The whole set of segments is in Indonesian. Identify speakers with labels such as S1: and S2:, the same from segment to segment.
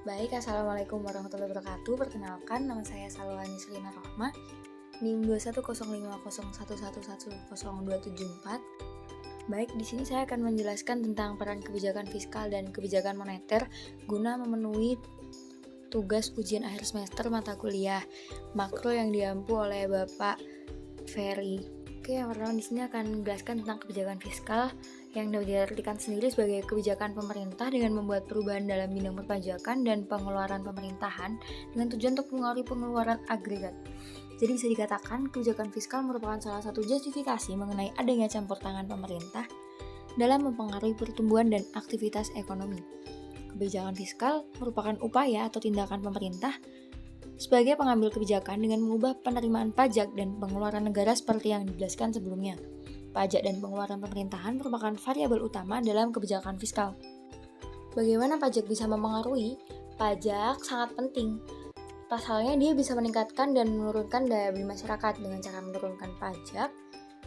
S1: Baik, Assalamualaikum warahmatullahi wabarakatuh. Perkenalkan, nama saya Salwani Selina Rohma, NIM 2105011110274. Baik, di sini saya akan menjelaskan tentang peran kebijakan fiskal dan kebijakan moneter guna memenuhi tugas ujian akhir semester mata kuliah makro yang diampu oleh Bapak Ferry. Oke, yang pertama di sini akan menjelaskan tentang kebijakan fiskal yang dapat diartikan sendiri sebagai kebijakan pemerintah dengan membuat perubahan dalam bidang perpajakan dan pengeluaran pemerintahan dengan tujuan untuk mengaruhi pengeluaran agregat. Jadi bisa dikatakan kebijakan fiskal merupakan salah satu justifikasi mengenai adanya campur tangan pemerintah dalam mempengaruhi pertumbuhan dan aktivitas ekonomi. Kebijakan fiskal merupakan upaya atau tindakan pemerintah sebagai pengambil kebijakan dengan mengubah penerimaan pajak dan pengeluaran negara seperti yang dijelaskan sebelumnya. Pajak dan pengeluaran pemerintahan merupakan variabel utama dalam kebijakan fiskal. Bagaimana pajak bisa mempengaruhi? Pajak sangat penting. Pasalnya dia bisa meningkatkan dan menurunkan daya beli masyarakat dengan cara menurunkan pajak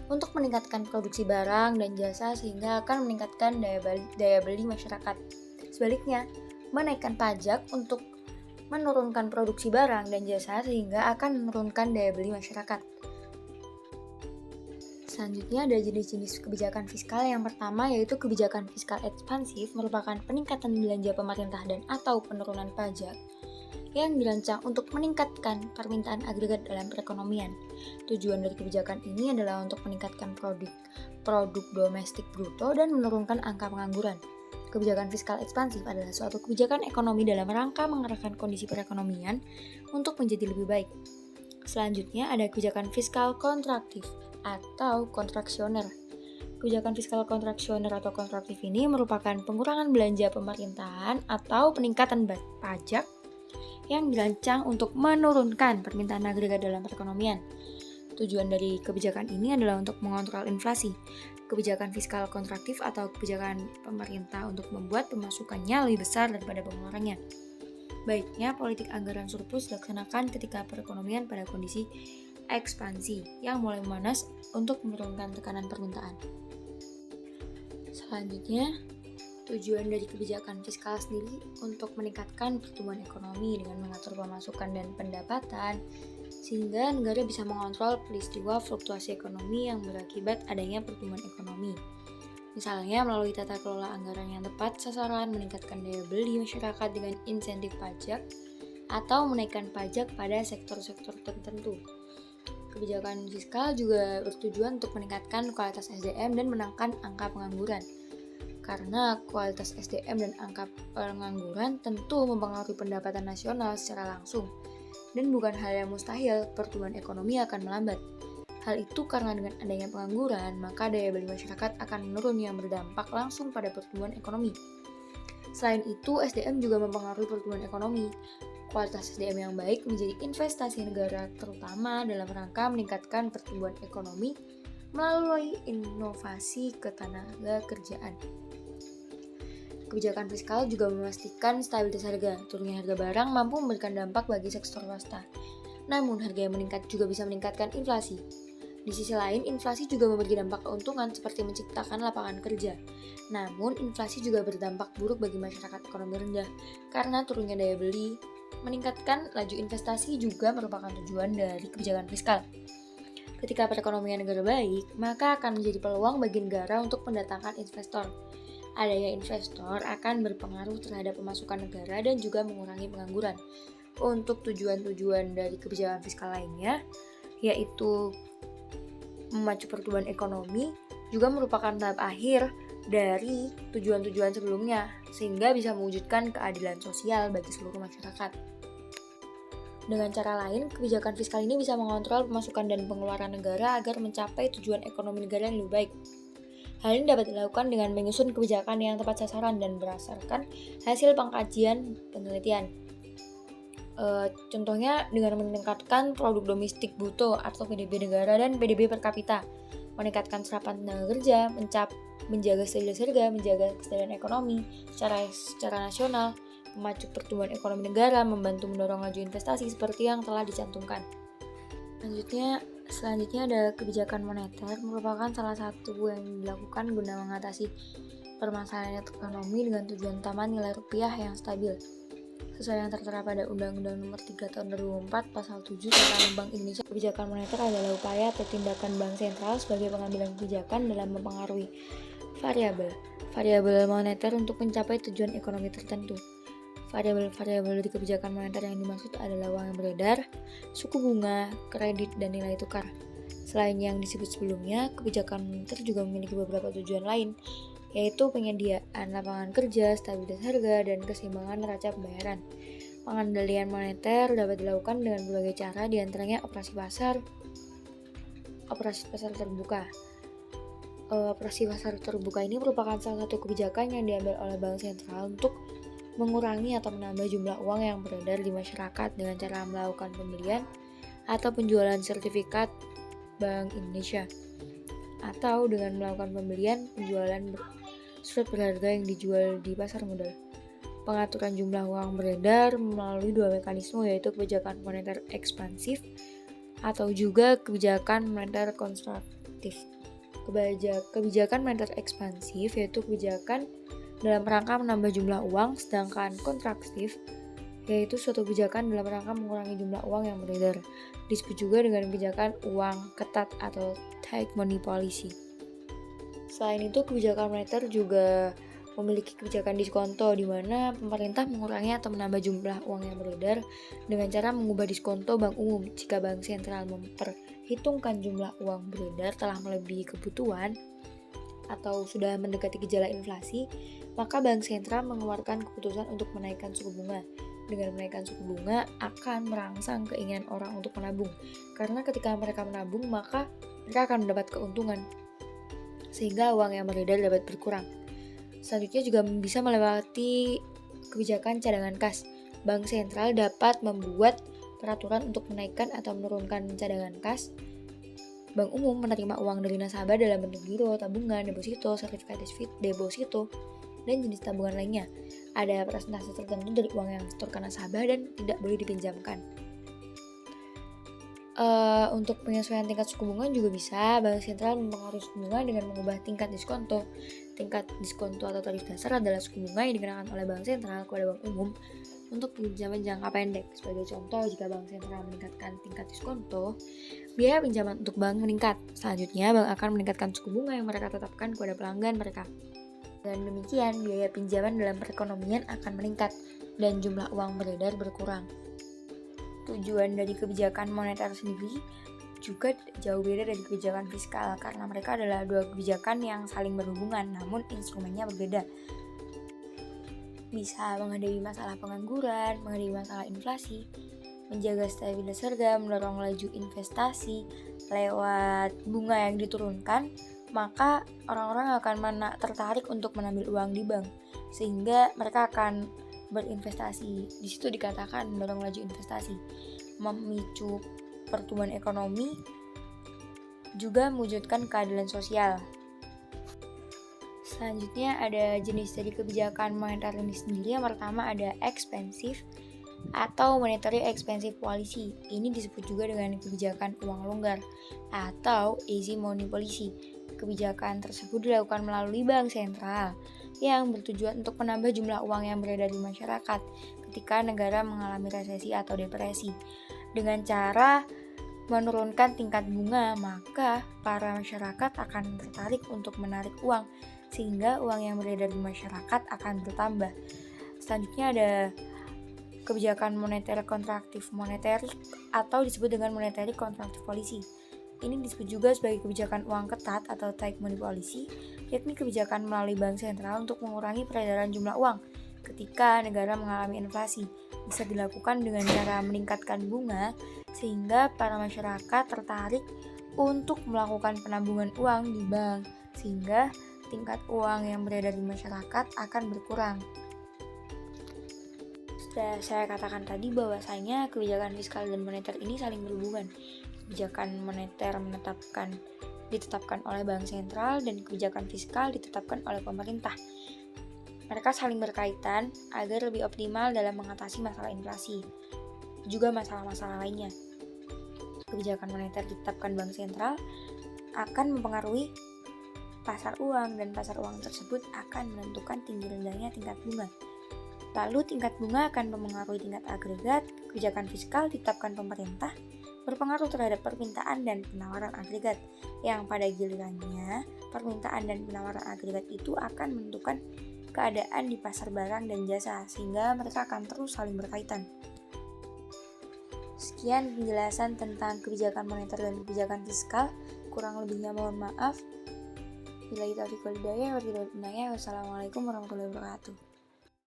S1: untuk meningkatkan produksi barang dan jasa sehingga akan meningkatkan daya beli masyarakat. Sebaliknya, menaikkan pajak untuk menurunkan produksi barang dan jasa sehingga akan menurunkan daya beli masyarakat. Selanjutnya ada jenis-jenis kebijakan fiskal. Yang pertama yaitu kebijakan fiskal ekspansif merupakan peningkatan belanja pemerintah dan atau penurunan pajak yang dirancang untuk meningkatkan permintaan agregat dalam perekonomian. Tujuan dari kebijakan ini adalah untuk meningkatkan produk domestik bruto dan menurunkan angka pengangguran. Kebijakan fiskal ekspansif adalah suatu kebijakan ekonomi dalam rangka mengarahkan kondisi perekonomian untuk menjadi lebih baik. Selanjutnya ada kebijakan fiskal kontraktif atau kontraksioner. Kebijakan fiskal kontraksioner atau kontraktif ini merupakan pengurangan belanja pemerintahan atau peningkatan pajak yang dirancang untuk menurunkan permintaan agregat dalam perekonomian. Tujuan dari kebijakan ini adalah untuk mengontrol inflasi. Kebijakan fiskal kontraktif atau kebijakan pemerintah untuk membuat pemasukannya lebih besar daripada pengeluarannya. Baiknya politik anggaran surplus dilaksanakan ketika perekonomian pada kondisi ekspansi yang mulai memanas untuk menurunkan tekanan permintaan. Selanjutnya, tujuan dari kebijakan fiskal sendiri untuk meningkatkan pertumbuhan ekonomi dengan mengatur pemasukan dan pendapatan sehingga negara bisa mengontrol peristiwa fluktuasi ekonomi yang berakibat adanya pertumbuhan ekonomi. Misalnya melalui tata kelola anggaran yang tepat sasaran, meningkatkan daya beli masyarakat dengan insentif pajak, atau menaikkan pajak pada sektor-sektor tertentu. Kebijakan fiskal juga bertujuan untuk meningkatkan kualitas SDM dan menekan angka pengangguran. Karena kualitas SDM dan angka pengangguran tentu mempengaruhi pendapatan nasional secara langsung. Dan bukan hal yang mustahil, pertumbuhan ekonomi akan melambat. Hal itu karena dengan adanya pengangguran, maka daya beli masyarakat akan menurun yang berdampak langsung pada pertumbuhan ekonomi. Selain itu, SDM juga mempengaruhi pertumbuhan ekonomi. Kualitas SDM yang baik menjadi investasi negara terutama dalam rangka meningkatkan pertumbuhan ekonomi melalui inovasi ketenaga kerjaan. Kebijakan fiskal juga memastikan stabilitas harga. Turunnya harga barang mampu memberikan dampak bagi sektor swasta. Namun, harga yang meningkat juga bisa meningkatkan inflasi. Di sisi lain, inflasi juga memberi dampak keuntungan seperti menciptakan lapangan kerja. Namun, inflasi juga berdampak buruk bagi masyarakat ekonomi rendah karena turunnya daya beli. Meningkatkan laju investasi juga merupakan tujuan dari kebijakan fiskal. Ketika perekonomian negara baik, maka akan menjadi peluang bagi negara untuk mendatangkan investor. Adanya investor akan berpengaruh terhadap pemasukan negara dan juga mengurangi pengangguran. Untuk tujuan-tujuan dari kebijakan fiskal lainnya, yaitu memacu pertumbuhan ekonomi, juga merupakan tahap akhir dari tujuan-tujuan sebelumnya, sehingga bisa mewujudkan keadilan sosial bagi seluruh masyarakat. Dengan cara lain, kebijakan fiskal ini bisa mengontrol pemasukan dan pengeluaran negara agar mencapai tujuan ekonomi negara yang lebih baik. Hal ini dapat dilakukan dengan menyusun kebijakan yang tepat sasaran dan berdasarkan hasil pengkajian penelitian. Contohnya dengan meningkatkan produk domestik bruto atau PDB negara dan PDB per kapita, meningkatkan serapan tenaga kerja, menjaga stabilitas harga, menjaga kestabilan ekonomi secara nasional, memacu pertumbuhan ekonomi negara, membantu mendorong laju investasi seperti yang telah dicantumkan. Selanjutnya ada kebijakan moneter, merupakan salah satu yang dilakukan guna mengatasi permasalahan ekonomi dengan tujuan utama nilai rupiah yang stabil. sesuai yang tertera pada Undang-Undang Nomor 3 Tahun 2004 Pasal 7 tentang Bank Indonesia. Kebijakan moneter adalah upaya atau tindakan bank sentral sebagai pengambilan kebijakan dalam mempengaruhi variabel moneter untuk mencapai tujuan ekonomi tertentu. Variabel di kebijakan moneter yang dimaksud adalah uang yang beredar, suku bunga, kredit, dan nilai tukar. Selain yang disebut sebelumnya, kebijakan moneter juga memiliki beberapa tujuan lain, yaitu penyediaan lapangan kerja, stabilitas harga, dan keseimbangan neraca pembayaran. Pengendalian moneter dapat dilakukan dengan berbagai cara, diantaranya operasi pasar terbuka. Operasi pasar terbuka ini merupakan salah satu kebijakan yang diambil oleh bank sentral untuk mengurangi atau menambah jumlah uang yang beredar di masyarakat dengan cara melakukan pembelian atau penjualan sertifikat Bank Indonesia, atau dengan melakukan pembelian penjualan surat berharga yang dijual di pasar modal. Pengaturan jumlah uang beredar melalui dua mekanisme, yaitu kebijakan moneter ekspansif atau juga kebijakan moneter konstruktif. Kebijakan moneter ekspansif yaitu kebijakan dalam rangka menambah jumlah uang, sedangkan kontraktif yaitu suatu kebijakan dalam rangka mengurangi jumlah uang yang beredar. Disebut juga dengan kebijakan uang ketat atau tight money policy. Selain itu, kebijakan moneter juga memiliki kebijakan diskonto, di mana pemerintah mengurangi atau menambah jumlah uang yang beredar dengan cara mengubah diskonto bank umum. Jika bank sentral memperhitungkan jumlah uang beredar telah melebihi kebutuhan atau sudah mendekati gejala inflasi, maka bank sentral mengeluarkan keputusan untuk menaikkan suku bunga. Dengan menaikkan suku bunga akan merangsang keinginan orang untuk menabung, karena ketika mereka menabung maka mereka akan mendapat keuntungan, sehingga uang yang beredar dapat berkurang. Selanjutnya juga bisa melewati kebijakan cadangan kas. Bank sentral dapat membuat peraturan untuk menaikkan atau menurunkan cadangan kas. Bank umum menerima uang dari nasabah dalam bentuk giro, tabungan, deposito, sertifikat deposito, dan jenis tabungan lainnya. Ada persentase tertentu dari uang yang disetorkan nasabah dan tidak boleh dipinjamkan. Untuk penyesuaian tingkat suku bunga juga bisa. Bank sentral mempengaruhi suku bunga dengan mengubah tingkat diskonto. Tingkat diskonto atau tarif dasar adalah suku bunga yang dikenakan oleh bank sentral kepada bank umum untuk pinjaman jangka pendek. Sebagai contoh, jika bank sentral meningkatkan tingkat diskonto, biaya pinjaman untuk bank meningkat. Selanjutnya, bank akan meningkatkan suku bunga yang mereka tetapkan kepada pelanggan mereka. Dengan demikian, biaya pinjaman dalam perekonomian akan meningkat dan jumlah uang beredar berkurang. Tujuan dari kebijakan moneter sendiri juga jauh beda dari kebijakan fiskal, karena mereka adalah dua kebijakan yang saling berhubungan, namun instrumennya berbeda. Bisa menghadapi masalah pengangguran, menghadapi masalah inflasi, menjaga stabilitas harga, mendorong laju investasi lewat bunga yang diturunkan, maka orang-orang akan tertarik untuk menambil uang di bank, sehingga mereka akan berinvestasi. Di situ dikatakan mendorong laju investasi, memicu pertumbuhan ekonomi, juga mewujudkan keadilan sosial. Selanjutnya ada jenis dari kebijakan moneter ini sendiri. Yang pertama ada expansive atau monetary expansive policy. Ini disebut juga dengan kebijakan uang longgar atau easy money policy. Kebijakan tersebut dilakukan melalui bank sentral yang bertujuan untuk menambah jumlah uang yang beredar di masyarakat ketika negara mengalami resesi atau depresi. Dengan cara menurunkan tingkat bunga, maka para masyarakat akan tertarik untuk menarik uang, sehingga uang yang beredar di masyarakat akan bertambah. Selanjutnya ada kebijakan moneter kontraktif atau disebut dengan monetary contractive policy. Ini disebut juga sebagai kebijakan uang ketat atau tight money policy, yakni kebijakan melalui bank sentral untuk mengurangi peredaran jumlah uang ketika negara mengalami inflasi. Bisa dilakukan dengan cara meningkatkan bunga sehingga para masyarakat tertarik untuk melakukan penampungan uang di bank, sehingga tingkat uang yang beredar di masyarakat akan berkurang. Sudah saya katakan tadi bahwasanya kebijakan fiskal dan moneter ini saling berhubungan. Kebijakan moneter ditetapkan oleh bank sentral dan kebijakan fiskal ditetapkan oleh pemerintah. Mereka saling berkaitan agar lebih optimal dalam mengatasi masalah inflasi, juga masalah-masalah lainnya. Kebijakan moneter ditetapkan bank sentral akan mempengaruhi pasar uang, dan pasar uang tersebut akan menentukan tinggi rendahnya tingkat bunga. Lalu tingkat bunga akan mempengaruhi tingkat agregat, kebijakan fiskal ditetapkan pemerintah, berpengaruh terhadap permintaan dan penawaran agregat, yang pada gilirannya permintaan dan penawaran agregat itu akan menentukan keadaan di pasar barang dan jasa, sehingga mereka akan terus saling berkaitan. Sekian penjelasan tentang kebijakan moneter dan kebijakan fiskal. Kurang lebihnya mohon maaf. Wassalamualaikum warahmatullahi wabarakatuh.